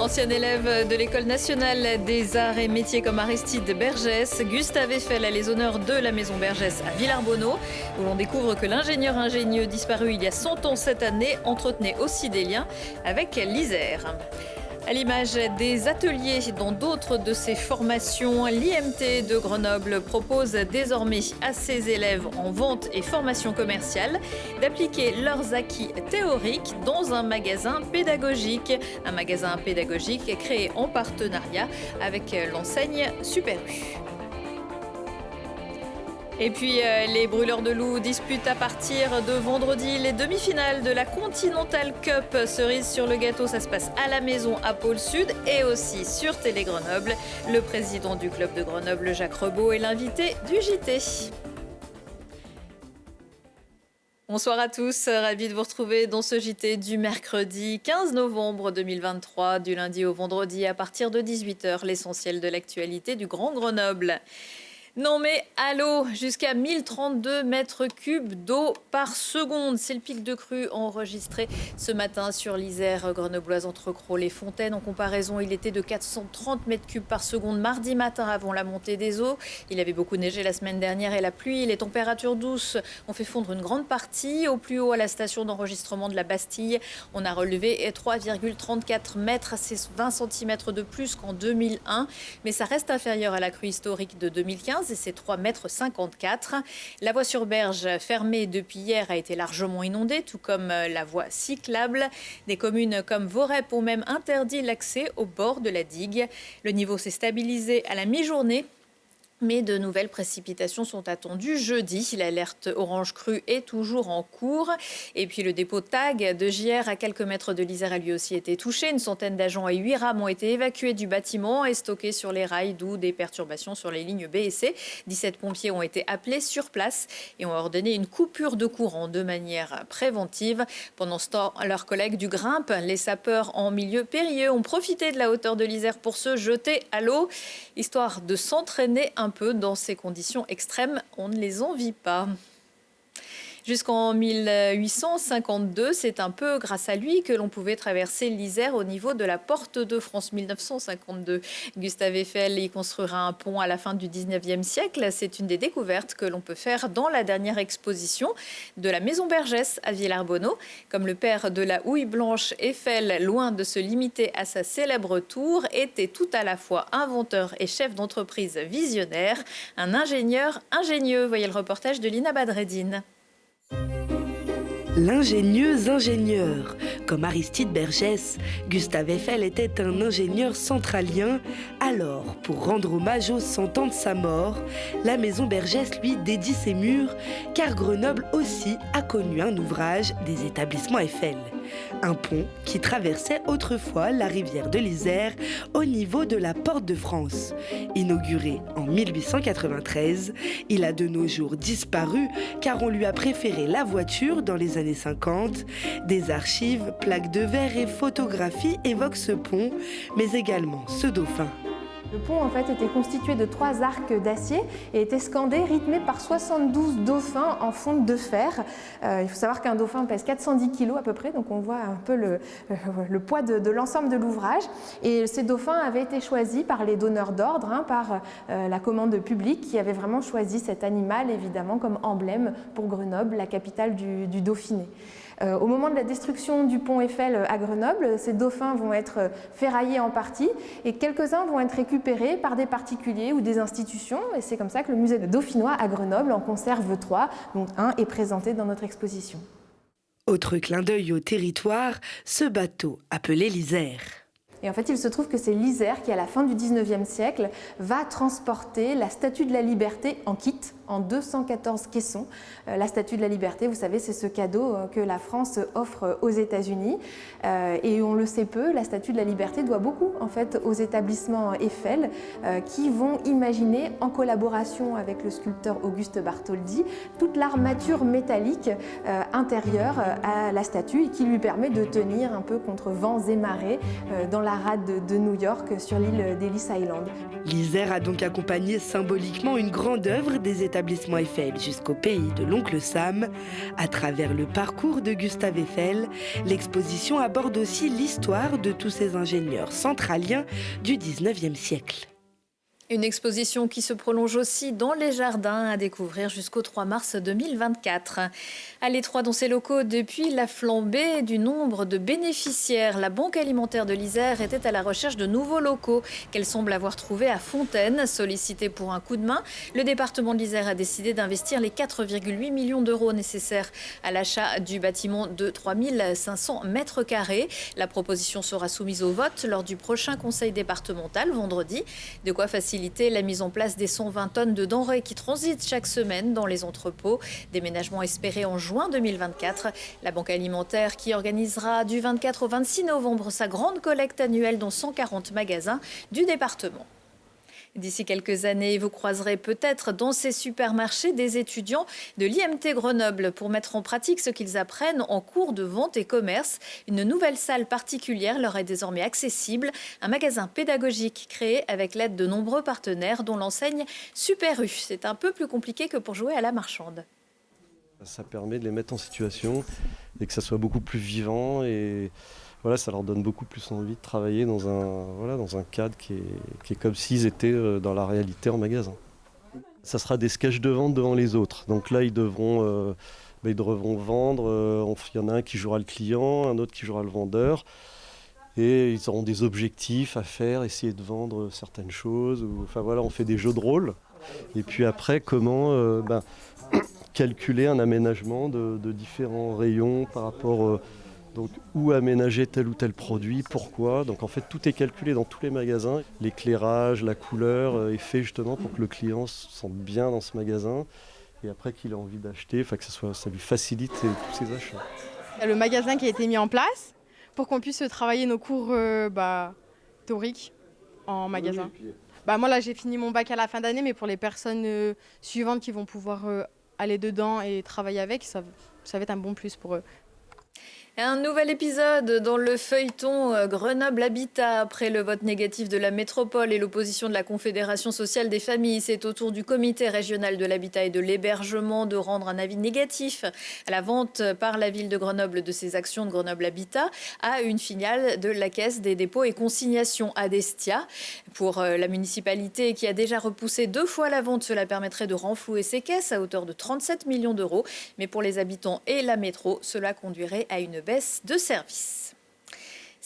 Ancien élève de l'École nationale des arts et métiers comme Aristide Bergès, Gustave Eiffel a les honneurs de la Maison Bergès à Villarbonneau, où l'on découvre que l'ingénieur ingénieux disparu il y a 100 ans cette année entretenait aussi des liens avec l'Isère. À l'image des ateliers dans d'autres de ses formations, l'IMT de Grenoble propose désormais à ses élèves en vente et formation commerciale d'appliquer leurs acquis théoriques dans un magasin pédagogique. Un magasin pédagogique créé en partenariat avec l'enseigne Super U. Et puis les brûleurs de loups disputent à partir de vendredi les demi-finales de la Continental Cup. Cerise sur le gâteau, ça se passe à la maison à Pôle Sud et aussi sur Télé Grenoble. Le président du club de Grenoble, Jacques Rebaud, est l'invité du JT. Bonsoir à tous, ravi de vous retrouver dans ce JT du mercredi 15 novembre 2023, du lundi au vendredi à partir de 18h, l'essentiel de l'actualité du Grand Grenoble. Non mais allô, jusqu'à 1032 mètres cubes d'eau par seconde. C'est le pic de crue enregistré ce matin sur l'Isère grenobloise entre Crolles et Fontaine. En comparaison, il était de 430 mètres cubes par seconde mardi matin avant la montée des eaux. Il avait beaucoup neigé la semaine dernière et la pluie, les températures douces ont fait fondre une grande partie. Au plus haut, à la station d'enregistrement de la Bastille, on a relevé 3,34 mètres, c'est 20 cm de plus qu'en 2001. Mais ça reste inférieur à la crue historique de 2015. Et c'est 3,54 m. La voie sur berge fermée depuis hier a été largement inondée, tout comme la voie cyclable. Des communes comme Vorep ont même interdit l'accès au bord de la digue. Le niveau s'est stabilisé à la mi-journée. Mais de nouvelles précipitations sont attendues jeudi. L'alerte orange crue est toujours en cours. Et puis le dépôt TAG de JR à quelques mètres de l'Isère a lui aussi été touché. Une centaine d'agents et 8 rames ont été évacués du bâtiment et stockés sur les rails, d'où des perturbations sur les lignes B et C. 17 pompiers ont été appelés sur place et ont ordonné une coupure de courant de manière préventive. Pendant ce temps, leurs collègues du Grimpe, les sapeurs en milieu périlleux, ont profité de la hauteur de l'Isère pour se jeter à l'eau, histoire de s'entraîner un peu dans ces conditions extrêmes. On ne les envie pas. Jusqu'en 1852, c'est un peu grâce à lui que l'on pouvait traverser l'Isère au niveau de la Porte de France. 1952. Gustave Eiffel y construira un pont à la fin du 19e siècle. C'est une des découvertes que l'on peut faire dans la dernière exposition de la Maison Bergès à Villarbonneau. Comme le père de la houille blanche, Eiffel, loin de se limiter à sa célèbre tour, était tout à la fois inventeur et chef d'entreprise visionnaire, un ingénieur ingénieux. Voyez le reportage de Lina Badreddine. L'ingénieux ingénieur. Comme Aristide Bergès, Gustave Eiffel était un ingénieur centralien. Alors, pour rendre hommage aux 100 ans de sa mort, la Maison Bergès lui dédie ses murs, car Grenoble aussi a connu un ouvrage des établissements Eiffel. Un pont qui traversait autrefois la rivière de l'Isère au niveau de la Porte de France. Inauguré en 1893, il a de nos jours disparu car on lui a préféré la voiture dans les années 50. Des archives, plaques de verre et photographies évoquent ce pont, mais également ce dauphin. Le pont en fait était constitué de 3 arcs d'acier et était scandé, rythmé par 72 dauphins en fonte de fer. Il faut savoir qu'un dauphin pèse 410 kg à peu près, donc on voit un peu le poids de l'ensemble de l'ouvrage. Et ces dauphins avaient été choisis par les donneurs d'ordre, par la commande publique qui avait vraiment choisi cet animal évidemment comme emblème pour Grenoble, la capitale du Dauphiné. Au moment de la destruction du pont Eiffel à Grenoble, ces dauphins vont être ferraillés en partie et quelques-uns vont être récupérés par des particuliers ou des institutions. Et c'est comme ça que le musée dauphinois à Grenoble en conserve 3, dont un est présenté dans notre exposition. Autre clin d'œil au territoire, ce bateau appelé l'Isère. Et en fait, il se trouve que c'est l'Isère qui, à la fin du 19e siècle, va transporter la Statue de la Liberté en kit, en 214 caissons. La Statue de la Liberté, vous savez, c'est ce cadeau que la France offre aux États-Unis. Et on le sait peu, la Statue de la Liberté doit beaucoup en fait aux établissements Eiffel qui vont imaginer, en collaboration avec le sculpteur Auguste Bartholdi, toute l'armature métallique intérieure à la statue et qui lui permet de tenir un peu contre vents et marées dans la la rade de New York sur l'île d'Ellis Island. L'Isère a donc accompagné symboliquement une grande œuvre des établissements Eiffel jusqu'au pays de l'oncle Sam. À travers le parcours de Gustave Eiffel, l'exposition aborde aussi l'histoire de tous ces ingénieurs centraliens du 19e siècle. Une exposition qui se prolonge aussi dans les jardins à découvrir jusqu'au 3 mars 2024. À l'Étroit dans ses locaux, depuis la flambée du nombre de bénéficiaires, la Banque alimentaire de l'Isère était à la recherche de nouveaux locaux qu'elle semble avoir trouvés à Fontaine. Sollicité pour un coup de main, le département de l'Isère a décidé d'investir les 4,8 millions d'euros nécessaires à l'achat du bâtiment de 3500 mètres carrés. La proposition sera soumise au vote lors du prochain conseil départemental vendredi. De quoi faciliter la mise en place des 120 tonnes de denrées qui transitent chaque semaine dans les entrepôts. Déménagement espéré en juin 2024. La Banque alimentaire qui organisera du 24 au 26 novembre sa grande collecte annuelle dans 140 magasins du département. D'ici quelques années, vous croiserez peut-être dans ces supermarchés des étudiants de l'IMT Grenoble pour mettre en pratique ce qu'ils apprennent en cours de vente et commerce. Une nouvelle salle particulière leur est désormais accessible. Un magasin pédagogique créé avec l'aide de nombreux partenaires, dont l'enseigne Super U. C'est un peu plus compliqué que pour jouer à la marchande. Ça permet de les mettre en situation et que ça soit beaucoup plus vivant et voilà, ça leur donne beaucoup plus envie de travailler dans un cadre qui est comme s'ils étaient dans la réalité en magasin. Ça sera des sketchs de vente devant les autres. Donc là, ils devront vendre. Il y en a un qui jouera le client, un autre qui jouera le vendeur. Et ils auront des objectifs à faire, essayer de vendre certaines choses. Enfin voilà, on fait des jeux de rôle. Et puis après, comment calculer un aménagement de différents rayons par rapport... Donc, où aménager tel ou tel produit, pourquoi. Donc en fait, tout est calculé dans tous les magasins. L'éclairage, la couleur est fait justement pour que le client se sente bien dans ce magasin. Et après qu'il ait envie d'acheter, que ça lui facilite tous ses achats. Il y a le magasin qui a été mis en place pour qu'on puisse travailler nos cours théoriques en magasin. Oui, moi là, j'ai fini mon bac à la fin d'année, mais pour les personnes suivantes qui vont pouvoir aller dedans et travailler avec, ça va être un bon plus pour eux. Un nouvel épisode dans le feuilleton Grenoble Habitat. Après le vote négatif de la métropole et l'opposition de la Confédération sociale des familles, c'est au tour du comité régional de l'habitat et de l'hébergement de rendre un avis négatif à la vente par la ville de Grenoble de ses actions de Grenoble Habitat à une filiale de la Caisse des dépôts et consignations à Destia. Pour la municipalité qui a déjà repoussé 2 fois la vente, cela permettrait de renflouer ses caisses à hauteur de 37 millions d'euros. Mais pour les habitants et la métro, cela conduirait à une baisse de service.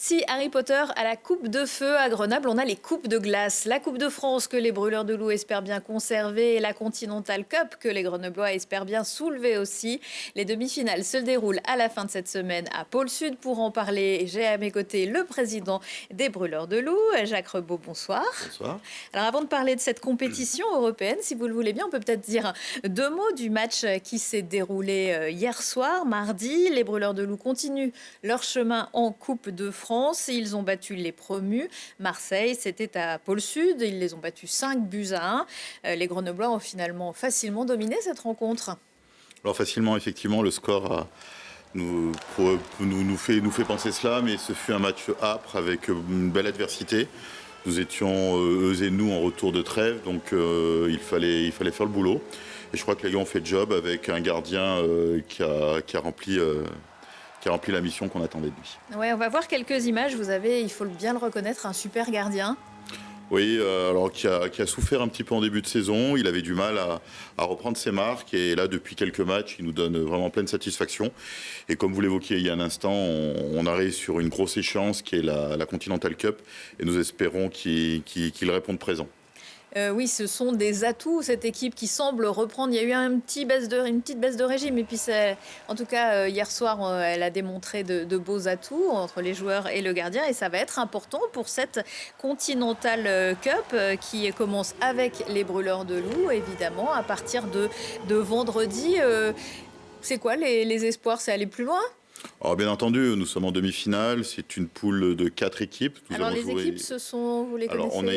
Si Harry Potter a la coupe de feu à Grenoble, on a les coupes de glace. La Coupe de France que les Brûleurs de Loup espèrent bien conserver et la Continental Cup que les Grenoblois espèrent bien soulever aussi. Les demi-finales se déroulent à la fin de cette semaine à Pôle-Sud. Pour en parler, j'ai à mes côtés le président des Brûleurs de Loup, Jacques Rebaud, bonsoir. Bonsoir. Alors avant de parler de cette compétition européenne, si vous le voulez bien, on peut peut-être dire 2 mots du match qui s'est déroulé hier soir, mardi. Les Brûleurs de Loup continuent leur chemin en Coupe de France. Ils ont battu les promus. Marseille, c'était à Pôle-Sud. Ils les ont battus 5-1. Les Grenoblois ont finalement facilement dominé cette rencontre. Alors facilement, effectivement, le score nous fait penser cela, mais ce fut un match âpre avec une belle adversité. Nous étions, eux et nous, en retour de trêve, donc il fallait faire le boulot. Et je crois que les gars ont fait le job avec un gardien qui a rempli la mission qu'on attendait de lui. Ouais, on va voir quelques images. Vous avez, il faut bien le reconnaître, un super gardien. Oui, alors qui a souffert un petit peu en début de saison. Il avait du mal à reprendre ses marques. Et là, depuis quelques matchs, il nous donne vraiment pleine satisfaction. Et comme vous l'évoquiez il y a un instant, on arrive sur une grosse échéance qui est la Continental Cup. Et nous espérons qu'il réponde présent. Oui, ce sont des atouts, cette équipe qui semble reprendre. Il y a eu une petite baisse de régime. Et puis, en tout cas, hier soir, elle a démontré de beaux atouts entre les joueurs et le gardien. Et ça va être important pour cette Continental Cup qui commence avec les Brûleurs de Loup, évidemment, à partir de vendredi. C'est quoi les espoirs? C'est aller plus loin? Alors bien entendu, nous sommes en demi-finale, c'est une poule de 4 équipes. Alors les équipes, vous les connaissez? Alors on a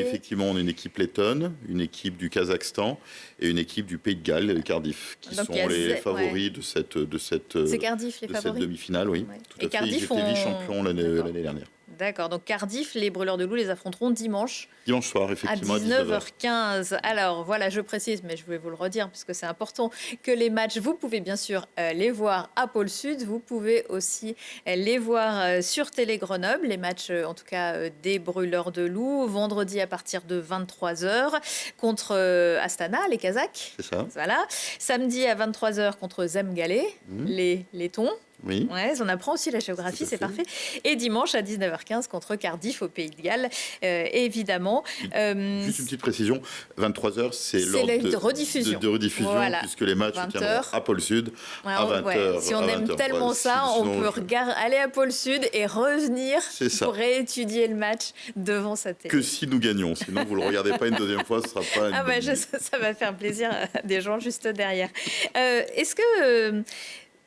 une équipe lettonne, une équipe du Kazakhstan et une équipe du Pays de Galles, Cardiff, qui sont les favoris de cette C'est Cardiff, les favoris. Cette demi-finale, oui. Ouais. Tout à fait. Ils étaient vice-champions l'année dernière. D'accord, donc Cardiff, les Brûleurs de Loup les affronteront dimanche. Dimanche soir, effectivement, À à 19h. 19h15. Alors voilà, je précise, mais je vais vous le redire puisque c'est important, que les matchs, vous pouvez bien sûr les voir à Pôle Sud. Vous pouvez aussi les voir sur Télé Grenoble, les matchs en tout cas des Brûleurs de Loup, vendredi à partir de 23h contre Astana, les Kazakhs. C'est ça. Voilà. Samedi à 23h contre Zemgalé, les Lettons. Oui. Ouais, on apprend aussi la géographie, Tout à c'est fait. parfait. Et dimanche à 19h15 contre Cardiff au Pays de Galles, évidemment. Juste une petite précision, 23h, c'est l'heure de rediffusion. de rediffusion, Voilà. puisque les matchs 20 se tiendront heures. à Pôle Sud, Ouais, à 20h. Si on aime tellement Ouais, ça, sinon, on peut aller à Pôle Sud et revenir C'est ça. pour réétudier le match devant sa télé. Que si nous gagnons, sinon vous ne le regardez pas une deuxième fois, ce ne sera pas une Ah bonne bah, idée. ça va faire plaisir à des gens juste derrière. Est-ce que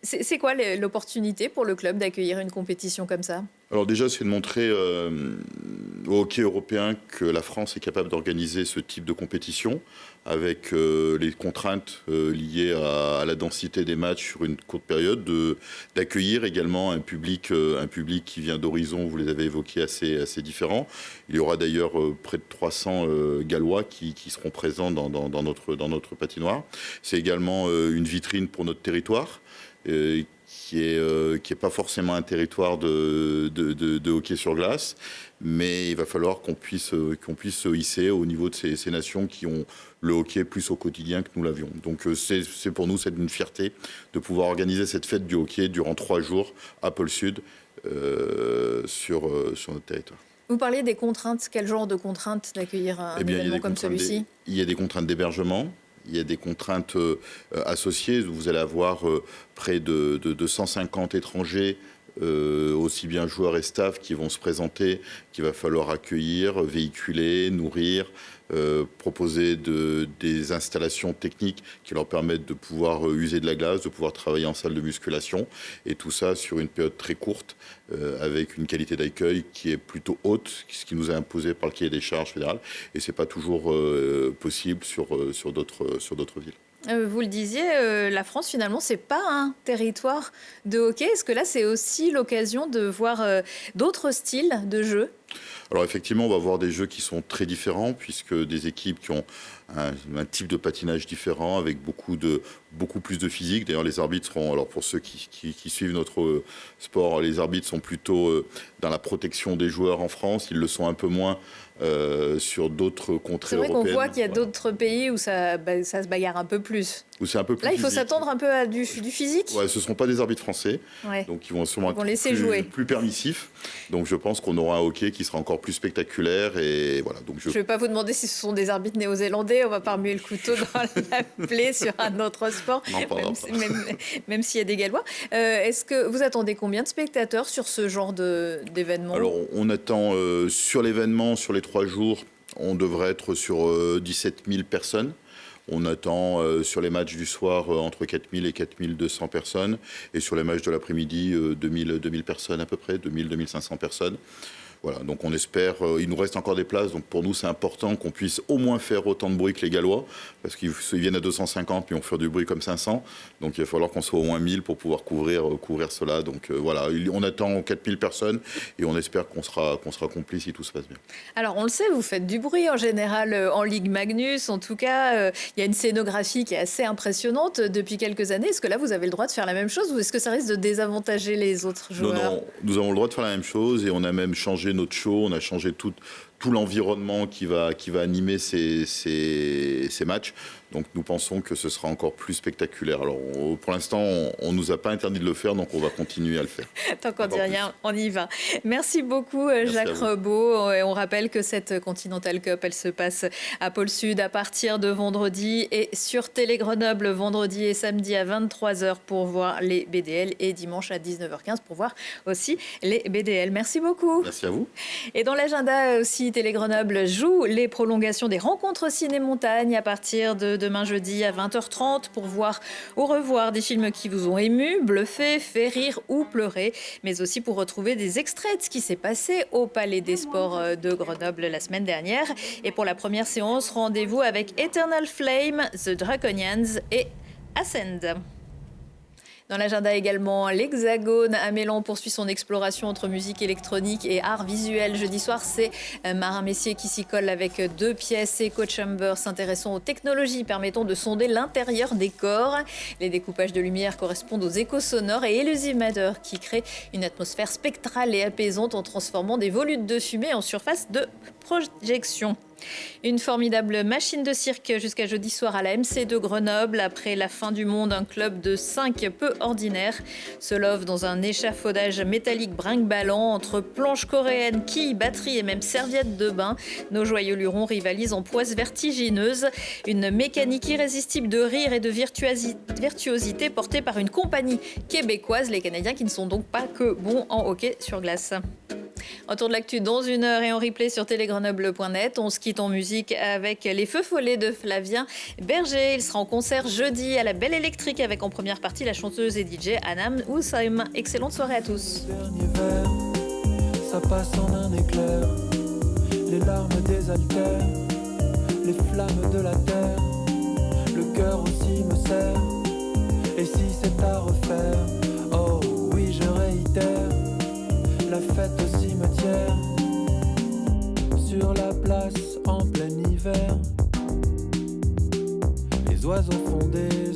c'est quoi l'opportunité pour le club d'accueillir une compétition comme ça? Alors déjà, c'est de montrer au hockey européen que la France est capable d'organiser ce type de compétition avec les contraintes liées à la densité des matchs sur une courte période, d'accueillir également un public qui vient d'horizons, vous les avez évoqués, assez différents. Il y aura d'ailleurs près de 300 Gallois qui seront présents dans notre patinoire. C'est également une vitrine pour notre territoire. Qui est pas forcément un territoire de hockey sur glace, mais il va falloir qu'on puisse se hisser au niveau de ces nations qui ont le hockey plus au quotidien que nous l'avions. Donc c'est pour nous, c'est une fierté de pouvoir organiser cette fête du hockey durant 3 jours à Pôle Sud sur notre territoire. Vous parliez des contraintes. Quel genre de contraintes d'accueillir un événement comme celui-ci? Il y a des contraintes d'hébergement. Il y a des contraintes associées. Vous allez avoir près de 150 étrangers, aussi bien joueurs et staff, qui vont se présenter, qu'il va falloir accueillir, véhiculer, nourrir, proposer des installations techniques qui leur permettent de pouvoir user de la glace, de pouvoir travailler en salle de musculation. Et tout ça sur une période très courte, avec une qualité d'accueil qui est plutôt haute, ce qui nous est imposé par le cahier des charges fédéral. Et ce n'est pas toujours possible sur d'autres villes. Vous le disiez, la France, finalement, c'est pas un territoire de hockey. Est-ce que là, c'est aussi l'occasion de voir d'autres styles de jeu? Alors effectivement, on va voir des jeux qui sont très différents, puisque des équipes qui ont un type de patinage différent, avec beaucoup plus de physique. D'ailleurs, les arbitres seront, alors pour ceux qui suivent notre sport, les arbitres sont plutôt dans la protection des joueurs en France. Ils le sont un peu moins sur d'autres contrées européennes. C'est vrai qu'on voit qu'il y a d'autres pays où ça se bagarre un peu plus. Où c'est un peu plus là, il faut physique. s'attendre un peu à du physique. Ouais, ce ne seront pas des arbitres français, ouais. Donc ils vont sûrement ils vont laisser jouer. Plus permissifs. Donc je pense qu'on aura un hockey qui sera encore plus spectaculaire. Et voilà, donc je ne vais pas vous demander si ce sont des arbitres néo-zélandais. On va pas remuer le couteau dans la plaie sur un autre sport, même s'il y a des Gallois. Est-ce que vous attendez combien de spectateurs sur ce genre d'événement? Alors on attend sur l'événement, sur les 3 jours, on devrait être sur 17 000 personnes. On attend sur les matchs du soir entre 4 000 et 4 200 personnes. Et sur les matchs de l'après-midi, 2 000 personnes à peu près, 2 2 500 personnes. Voilà, donc on espère, il nous reste encore des places, donc pour nous c'est important qu'on puisse au moins faire autant de bruit que les Gallois, parce qu'ils viennent à 250 puis on fait du bruit comme 500, donc il va falloir qu'on soit au moins 1000 pour pouvoir couvrir cela. Donc voilà, on attend 4000 personnes et on espère qu'on sera complet si tout se passe bien. Alors on le sait, vous faites du bruit en général en Ligue Magnus, en tout cas il y a une scénographie qui est assez impressionnante depuis quelques années. Est-ce que là vous avez le droit de faire la même chose ou est-ce que ça risque de désavantager les autres joueurs? Non, nous avons le droit de faire la même chose et on a même changé notre show, on a changé tout l'environnement qui va animer ces matchs. Donc nous pensons que ce sera encore plus spectaculaire. Alors pour l'instant, on ne nous a pas interdit de le faire, donc on va continuer à le faire. Tant qu'on dit rien, on y va. Merci beaucoup Jacques Rebaud. On rappelle que cette Continental Cup, elle se passe à Pôle Sud à partir de vendredi et sur Télé Grenoble vendredi et samedi à 23h pour voir les BDL et dimanche à 19h15 pour voir aussi les BDL. Merci beaucoup. Merci à vous. Et dans l'agenda aussi, Télé Grenoble joue les prolongations des rencontres ciné-montagne à partir de demain jeudi à 20h30 pour voir ou revoir des films qui vous ont ému, bluffé, fait rire ou pleurer, mais aussi pour retrouver des extraits de ce qui s'est passé au Palais des Sports de Grenoble la semaine dernière. Et pour la première séance, rendez-vous avec Eternal Flame, The Draconians et Ascend. Dans l'agenda également, l'Hexagone à Mélan poursuit son exploration entre musique électronique et art visuel. Jeudi soir, c'est Marin Messier qui s'y colle avec 2 pièces Echo Chamber s'intéressant aux technologies permettant de sonder l'intérieur des corps. Les découpages de lumière correspondent aux échos sonores et Illusimateur qui crée une atmosphère spectrale et apaisante en transformant des volutes de fumée en surface de projection. Une formidable machine de cirque jusqu'à jeudi soir à la MC de Grenoble. Après la fin du monde, un club de 5 peu ordinaire se love dans un échafaudage métallique brinque-ballant entre planches coréennes, quilles, batteries et même serviettes de bain. Nos joyeux lurons rivalisent en prouesses vertigineuses. Une mécanique irrésistible de rire et de virtuosité portée par une compagnie québécoise. Les Canadiens qui ne sont donc pas que bons en hockey sur glace. Retour de l'actu dans 1 heure et en replay sur télégrenoble.net. On se quitte en musique avec les Feux Follets de Flavien Berger. Il sera en concert jeudi à la Belle Électrique avec en première partie la chanteuse et DJ Anam Oussaim. Excellente soirée à tous. Dernier verre, ça passe en un éclair. Les larmes désaltèrent, les flammes de la terre. Le cœur aussi me serre. Et si c'est à refaire, oh oui je réitère. La fête au cimetière, sur la place en plein hiver. Les oiseaux font des